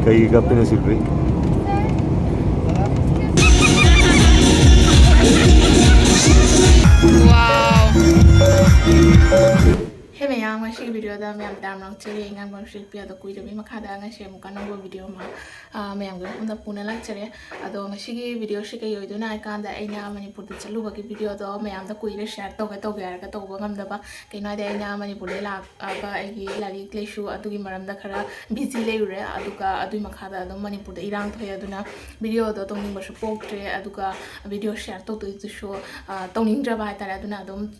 Kay kape na silbi. Wow. Hey mayam, ngasi video da mayam damrang ceri ingan bang shilpi ado kui jabi makada ngasi muka nunggu video ma mayam gue unda puna lang ceri ado ngasi video shi kayo itu na ikan da ina Manipur da chalu bagi video do mayam da kui le share to ga to bangam da ba kaina da ina Manipur le la ba agi lagi kleshu adu gi maram da khara busy le ure adu ka adu makada ado Manipur da irang thoya adu na video do tong ning ba support tre adu ka video share to show tong ning dra ba ta adu na ado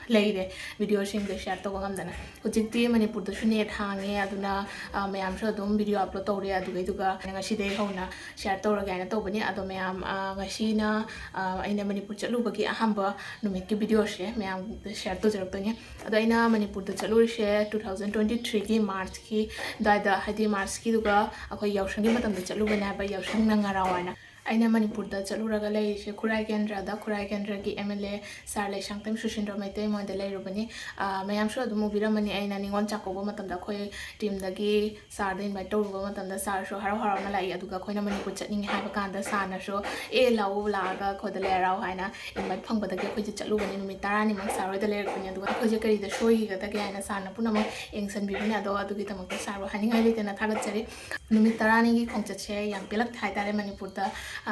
leire video shing da share to dana hujikti Manipur da net hange aduna mayam sho dum video upload tawre adu ga ngasi dei hona share tawra ga na tawbani ado mayam ngasi na aina Manipur chalu bagi Ahanba numit ki video she mayam share to jaratani ado aina Manipur da chalu she 2023 ki March ki da hadi March ki duga akhoi yausang gi matam da chalu bana ba yausang na ngarawana aina Manipur da chalu raga lai she Khurai Kendra ki MLA sar lai sangtam Sushindra Maitai mo da lai rubani mayam sho du movie ramani aina ningon chakoba matam da khoi team da gi sar da invite to matam da sar sho haro na lai aduga khoina Manipur chatning ha ba kan da sa na sho lau la ga khod le rao haina invite phang ba da gi khoi chalu bani numi tarani mang sar da le rakani aduga khoi kari da shoyi ga da gi aina sa na puna ma engsan bi bina do adugi tamak da sar hani ngai le tena thagat chari numi tarani gi khong chat che yam pelak thai tare Manipur da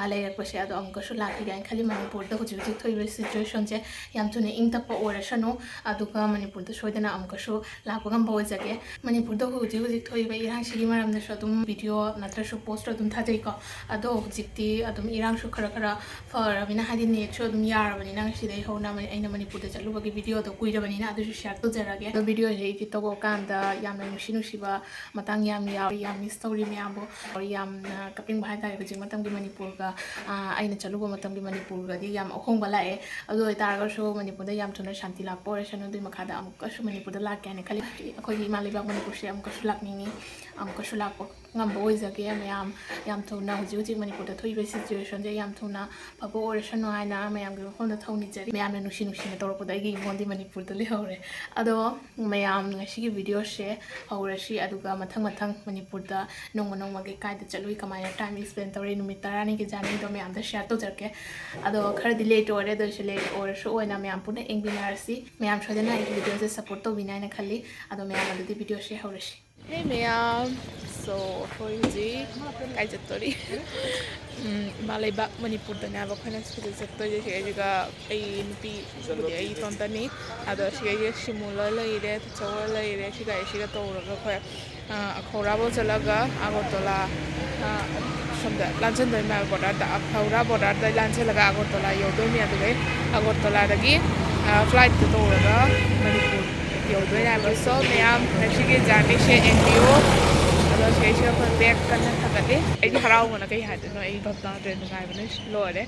layer ko she ado amka shu laki ga khali Manipur da hujik hujik thoi situation che yam tune ing tap ora shano aduga Manipur da shoidana amka shu lakpa gam bawa jage Manipur da hujik hujik thoi ba irang shigi maram da shodum video natra shu post adum tha jai ko ado hujik ti adum irang shu khara fara bina hadi ne chu adum yar bani nang shi dai hona aina Manipur da chalu bagi video da kuira bani na adu shu share to jarage do video je ti to go kan da yam nushi ba matang yam story me ambo yam kaping bhai ta hujik matam gi Manipur ga aina chalu ba matam gi Manipur ga di yam ahong bala e ado tar ga shu Manipur da yam thuna shanti la por shanu du makha da amka shu Manipur da lak ne khali akhoi Emaleipak Manipur she amka shu lak ni amka shu lak ngam bo jage yam thuna hujik Manipur da thoi situation je yam thuna phabo or shanu aina mayam gi phone da thoni jari mayam ne nushi na tor ko da gi mondi Manipur da le hore ado mayam ngasi gi video she hore shi aduga mathang Manipur da nong gi kai da chalui kamai time spend tore numit tarani gi jani do mayam da share to jarke ado khar di late ore do she late or shu oina mayam puna eng binarsi mayam shodena ei video se support to binai na khali ado mayam adu di video she hore shi hey mayam so for you kai jatori Emaleipak Manipur da na ba khana school sector je she ga ei nupi budi ei tontani ado she ge simula lai re chawa lai re she ga to ra khoi akhora bo chalaga agotola somda lanchen doi ma border da akhora border da lanchen laga agotola yodoi mi adu agotola dagi flight to ra Manipur yodoi na ba so mayam nashi ge jani she NGO ado she ko back kana thakate ei harau na kai ha no ei bapna train ngai bane lore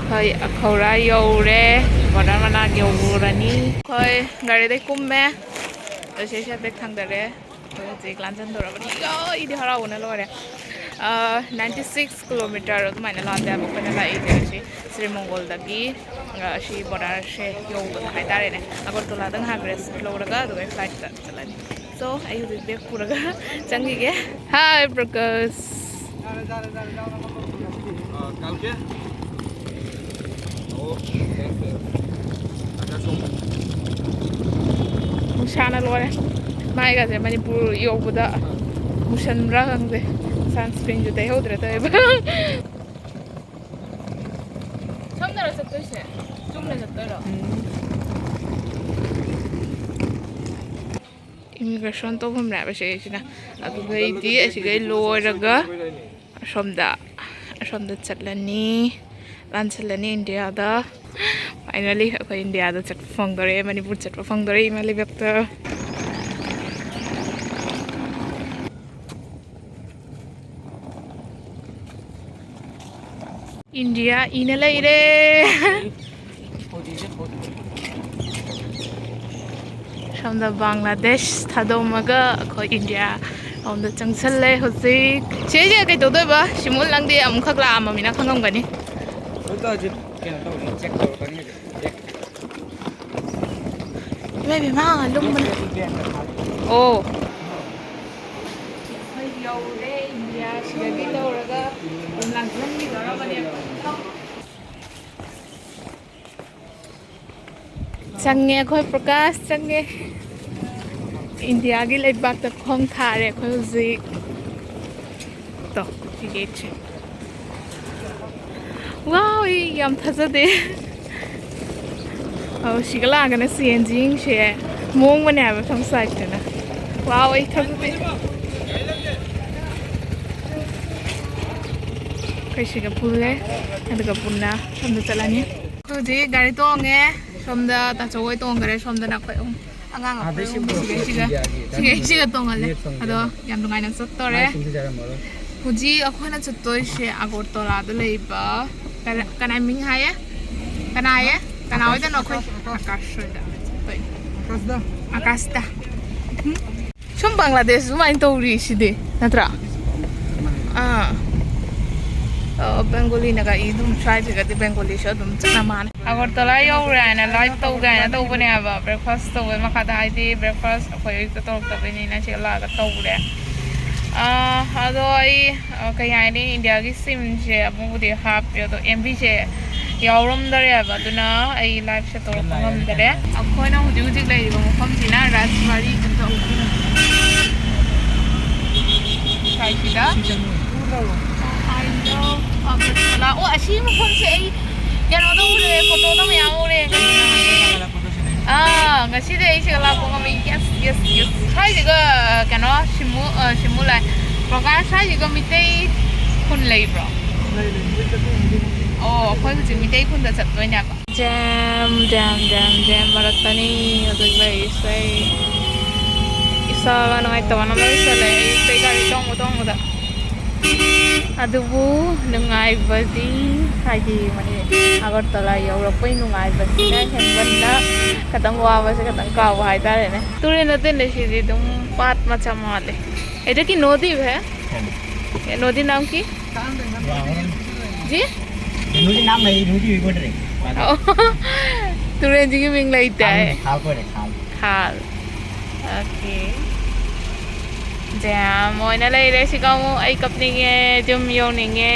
khoi akhora yore border mana yurani khoi gari de kumme ado she back thang dare je lanchen dora bani yo idi harau na lore 96 kilometer adumana la da ba kana la ide shi Sri Mongol dagi shi border she yo ba hai tare ne agartala dang hagres loraga do flight ta chalani so ayu de back puraga changi ge hi Prakash kalke Mushana lore mai ga je Manipur yo buda mushan ra gang de sunscreen ju dei hodre ta ba samdara satto she chumne satto ra immigration to bham ra ba she china adu gai di asigai loiraga somda chatlani lanchalani India da finally akhoi India da chat phangdore Manipur chat phangdore Emaleipak ta India ina leire Shamda Bangladesh thadomaga akhoi India omda changsalle hojik cheje kai to doi ba simul langdi amkhak la amamina khangam gani maybe ma lum ban oh hơi dầu đấy India sila gitu raga lang lang gitu ra bani change khoi prakash change India gi leibak ta khong thare khoi ji to gate wow yam thajade oh shigala gana sienjing she mong bane ba from side na wow thajade kai shiga pulle adaga punna somda chalani ko je gari to nge somda ta choi to ngare somda na khoi angang a siga to ngale ado yam dungai na sottore huji akhona chottoi she agortola da leiba kana ming haye kana oida no khoi akashda toi akashda sum bangladesh mai tori side natra Bengali naga idum try jaga the Bengali show dum chana man agartala yaura na live to ga na to bane aba breakfast to ma khada id breakfast khoi to to bani na chela ga to bure ado ai kai ai India gi sim je abu de hap yo to MB je yauram dare aba duna ai live show to ngam dare akhoi na huju jik lai ba mafam sina rajmari to sai kida I know oh ashi mo phone se ai yan mo to re photo to ma yaw re ngasi de ai se la ko ma yes sai ji ga kano shimu lai program sai ji ga mitei kun lai bro oh khoi ji mitei kun da chat toi na ba jam maratani ado bai sai isa la ngai to na mai sa lai sai ga ri tong da adubu nungai badi haji mani agartala yaurapai nungai badi na henbanna katang wa se katang ka wa hai tare ne ture no ten si di dum pat macha male eta ki nodi hai ye nodi naam ki ji nodi naam nahi nodi bolt rahe ture ji ki ming lai ta hai khal okay jam moina lai re sigamu ai kapninge jum yoninge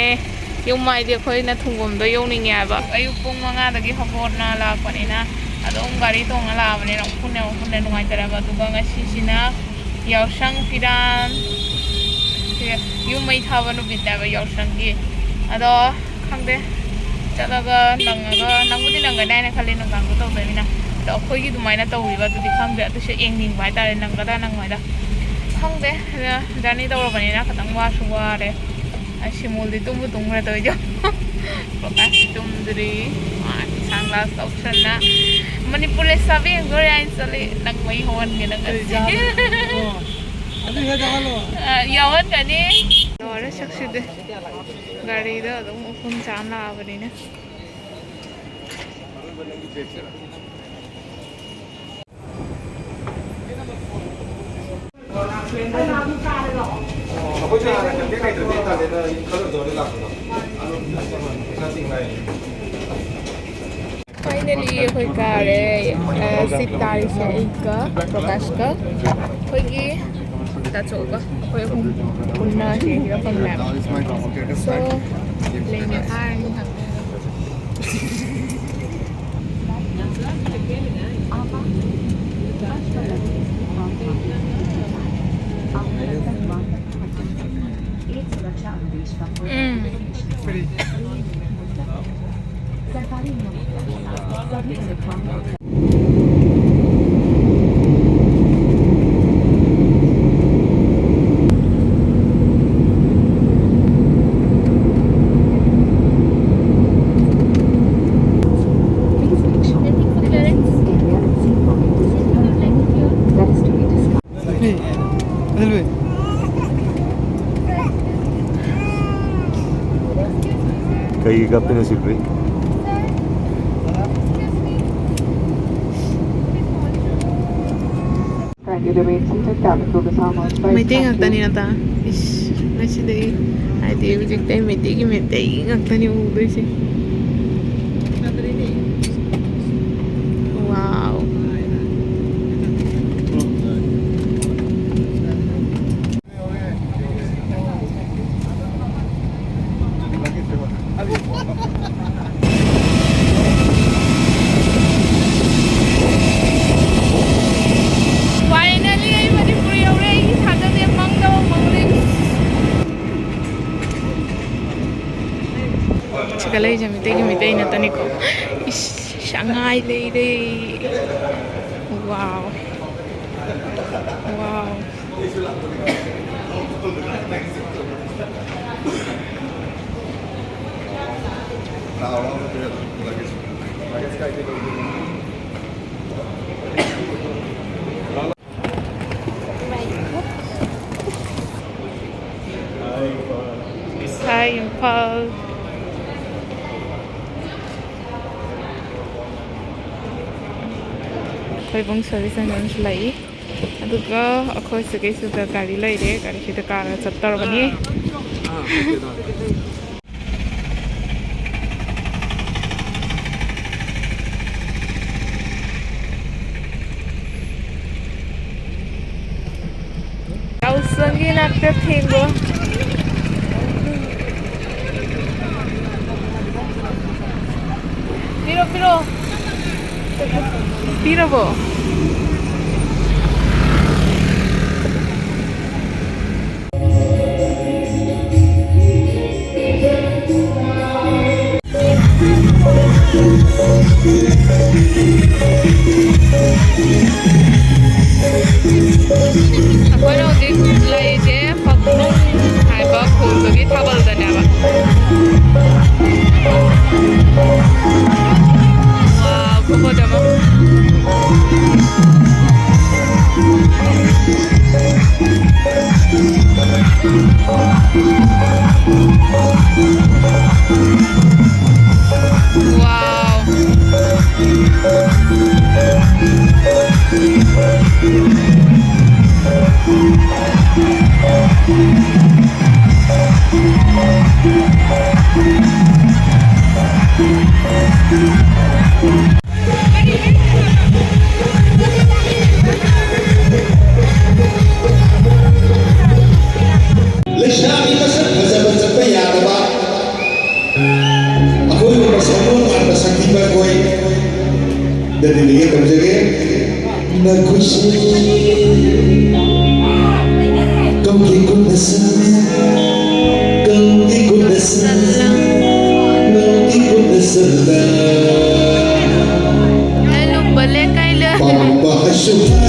yumai de khoi na thungom do yoninge ba ayu pung manga dagi hobor na la panina adom gari to ngala bane rong phune nungai tara ba du ga si sina yausang piran yumai thabanu bidda ba yausang gi ado khangde chalaga nangudi nanga dai na khali nang gang to ba mina do khoi gi dumai na to wi ba du di khangde atu se engning bai tare nang ga da nang mai da khangde jani to bani na katang wa suwa re simul di tum ra toi jo prokas tum dri sunglass option na manipur le sabi ngore ain sale nang mai hon nge nang adu he jagalo yawan kani dore sakside gari da dum phun cham la bani na Finally, we got a sit tari se ika prakash ka hoigi ta choga hoi punna he ga from lab so lene hang Kay kape na silbi. Meeting ngakta ni nata. Ish, nasi day. Ay di ujik day meeting ngakta ni udo si. Wow. kalai jami te gimi te ina tani ko. Shanghai lady. Wow. Wow. Hi, Impal. Bung service and lay. And to go, of course, the case of the Gari lady, Gari the car at the Torbani. I was singing at the table. Beautiful. Aku nak uji lagi je, faktum, hai bak khul tu kita tabal dan apa. Wow, kubo dama. Wow. Dari dia kerja bagus, kau ikut dasar, kau ikut dasar, kau ikut dasar. Hello, balik kaila. Papa suka,